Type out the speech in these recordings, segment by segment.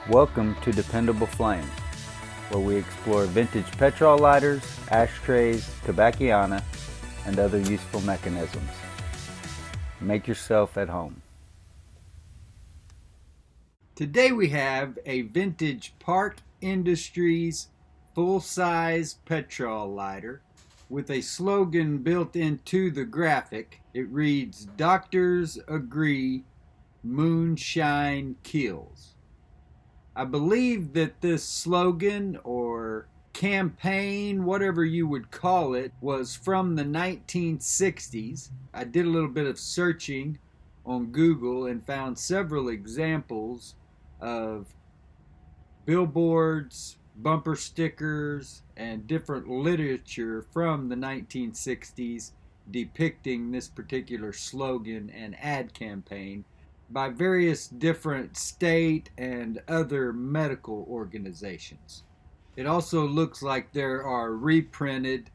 Welcome to Dependable Flame, where we explore vintage petrol lighters, ashtrays, tobacciana, and other useful mechanisms. Make yourself at home. Today we have a vintage Park Industries full-size petrol lighter with a slogan built into the graphic. It reads, "Doctors agree, Moonshine kills." I believe that this slogan or campaign, whatever you would call it, was from the 1960s. I did a little bit of searching on Google and found several examples of billboards, bumper stickers, and different literature from the 1960s depicting this particular slogan and ad campaign by various different state and other medical organizations. It also looks like there are reprinted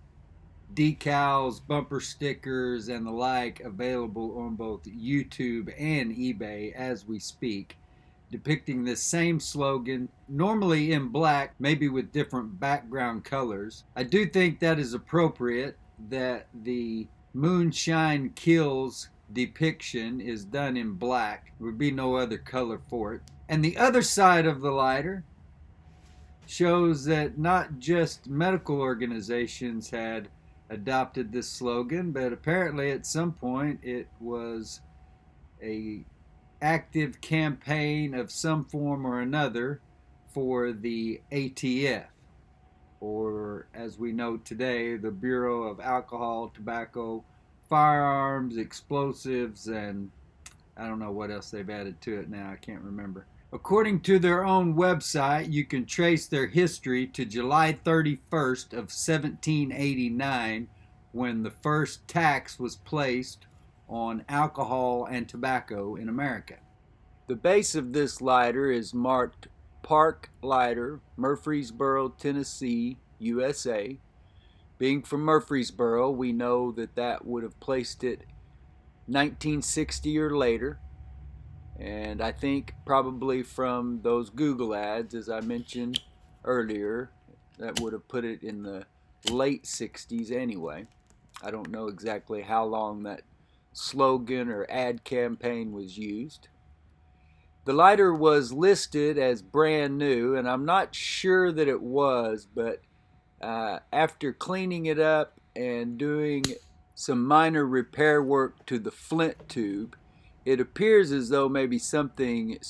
decals, bumper stickers, and the like available on both YouTube and eBay as we speak, depicting this same slogan, normally in black, maybe with different background colors. I do think that is appropriate that the Moonshine Kills depiction is done in black. There would be no other color for it. And the other side of the lighter shows that not just medical organizations had adopted this slogan, but apparently at some point it was a active campaign of some form or another for the A.T.F, or as we know today, the Bureau of Alcohol, Tobacco, Firearms, Explosives, and I don't know what else they've added to it now. I can't remember. According to their own website, you can trace their history to July 31st of 1789, when the first tax was placed on alcohol and tobacco in America. The base of this lighter is marked Park Lighter, Murfreesboro, Tennessee, USA. Being from Murfreesboro, we know that that would have placed it 1960 or later. And I think probably from those Google ads, as I mentioned earlier, that would have put it in the late 60s anyway. I don't know exactly how long that slogan or ad campaign was used. The lighter was listed as brand new, and I'm not sure that it was, but after cleaning it up and doing some minor repair work to the flint tube, it appears as though maybe some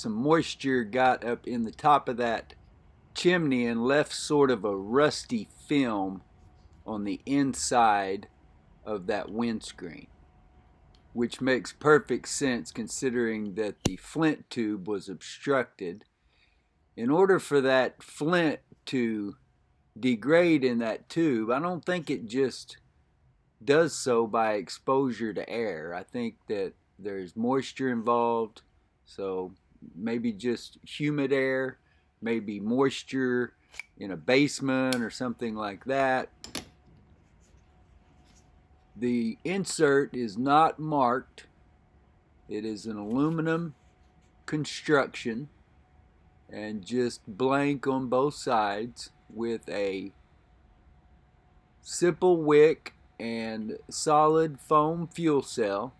moisture got up in the top of that chimney and left sort of a rusty film on the inside of that windscreen, which makes perfect sense considering that the flint tube was obstructed. In order for that flint to degrade in that tube, I don't think it just does so by exposure to air. I think that there's moisture involved, so maybe just humid air, maybe moisture in a basement or something like that. The insert is not marked. It is an aluminum construction and just blank on both sides with a simple wick and solid foam fuel cell.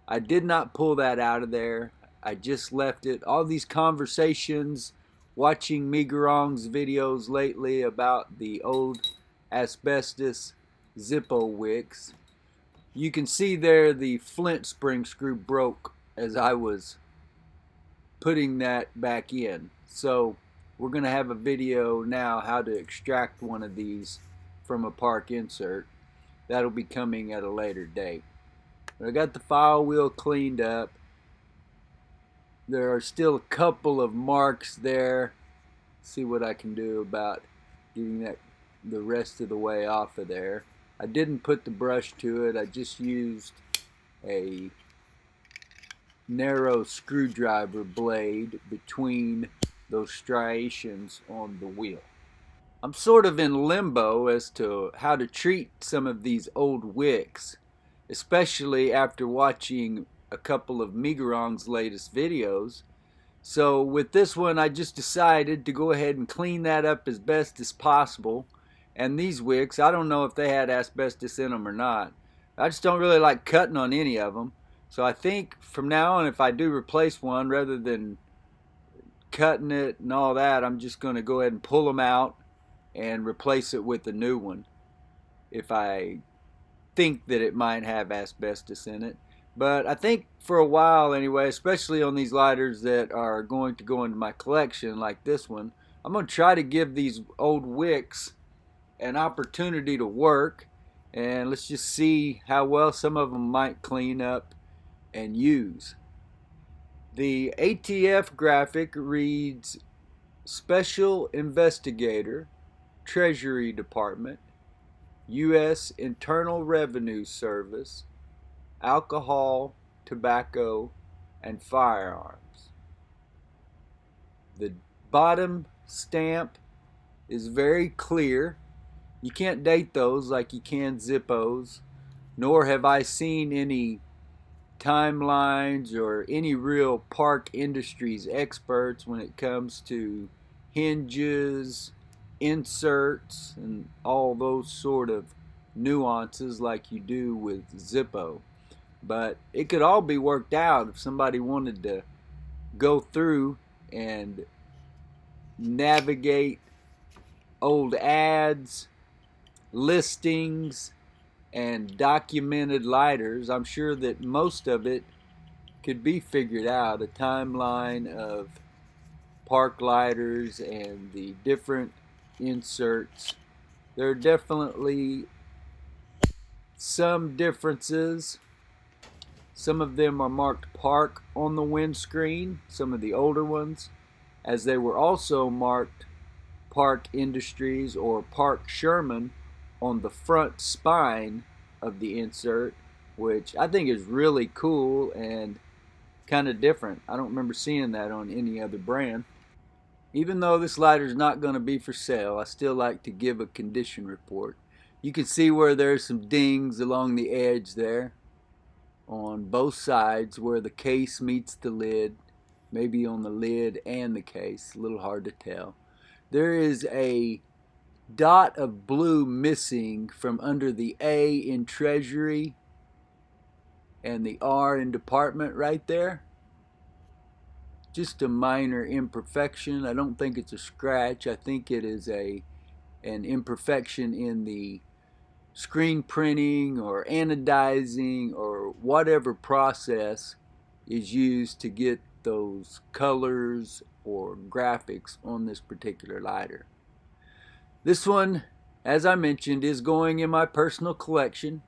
I did not pull that out of there. I just left it. All these conversations, watching Migarong's videos lately about the old asbestos Zippo wicks, you can see there the flint spring screw broke as I was putting that back in. So we're going to have a video now how to extract one of these from a Park insert. That'll be coming at a later date. I got the file wheel cleaned up. There are still a couple of marks there. See what I can do about getting that the rest of the way off of there. I didn't put the brush to it. I just used a narrow screwdriver blade between those striations on the wheel. I'm sort of in limbo as to how to treat some of these old wicks, especially after watching a couple of Migarong's latest videos, So with this one, I just decided to go ahead and clean that up as best as possible. And these wicks, I don't know if they had asbestos in them or not. I just don't really like cutting on any of them. So I think from now on, if I do replace one, rather than cutting it and all that, I'm just going to go ahead and pull them out and replace it with a new one if I think that it might have asbestos in it. But I think for a while anyway, especially on these lighters that are going to go into my collection like this one, I'm going to try to give these old wicks an opportunity to work, and let's just see how well some of them might clean up and use. The A.T.F graphic reads Special Investigator, Treasury Department, U.S. Internal Revenue Service, alcohol, tobacco, and firearms. The bottom stamp is very clear. You can't date those like you can Zippos, nor have I seen any timelines or any real Park Industries experts when it comes to hinges, inserts, and all those sort of nuances like you do with Zippo. But it could all be worked out if somebody wanted to go through and navigate old ads, listings, and documented lighters. I'm sure that most of it could be figured out, a timeline of park lighters and the different inserts. There are definitely some differences. Some of them are marked Park on the windscreen, some of the older ones, as they were also marked Park Industries or Park Sherman on the front spine of the insert, which I think is really cool and kind of different. I don't remember seeing that on any other brand. Even though this lighter is not going to be for sale, I still like to give a condition report. You can see where there's some dings along the edge there on both sides where the case meets the lid, maybe on the lid and the case, a little hard to tell. There is a dot of blue missing from under the A in Treasury and the R in Department right there. Just a minor imperfection. I don't think it's a scratch. I think it is an imperfection in the screen printing or anodizing or whatever process is used to get those colors or graphics on this particular lighter. This one, as I mentioned, is going in my personal collection,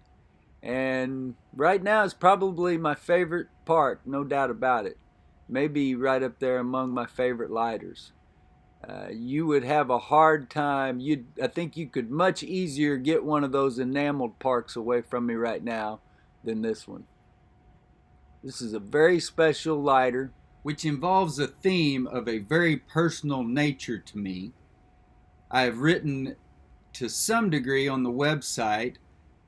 and right now it's probably my favorite part, no doubt about it. Maybe right up there among my favorite lighters. You would have a hard time. I think you could much easier get one of those enameled parks away from me right now than this one. This is a very special lighter, which involves a theme of a very personal nature to me. I have written to some degree on the website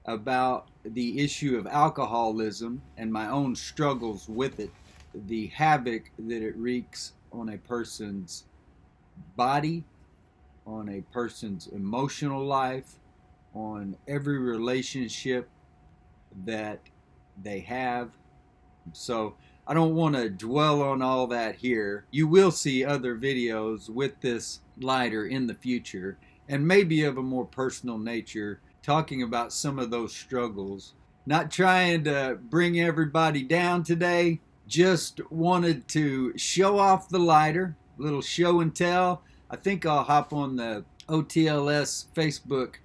about the issue of alcoholism and my own struggles with it, the havoc that it wreaks on a person's body, on a person's emotional life, on every relationship that they have. So I don't want to dwell on all that here. You will see other videos with this lighter in the future, and maybe of a more personal nature, talking about some of those struggles. Not trying to bring everybody down today, just wanted to show off the lighter, a little show and tell. I think I'll hop on the OTLS Facebook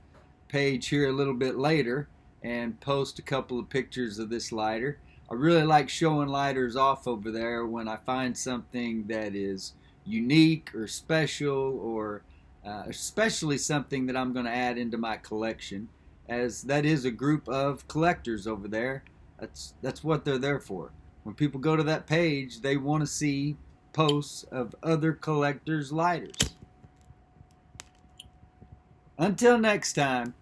page here a little bit later and post a couple of pictures of this lighter. I really like showing lighters off over there when I find something that is unique or special, or especially something that I'm going to add into my collection, as that is a group of collectors over there. That's what they're there for. When people go to that page, they want to see posts of other collectors' lighters. Until next time,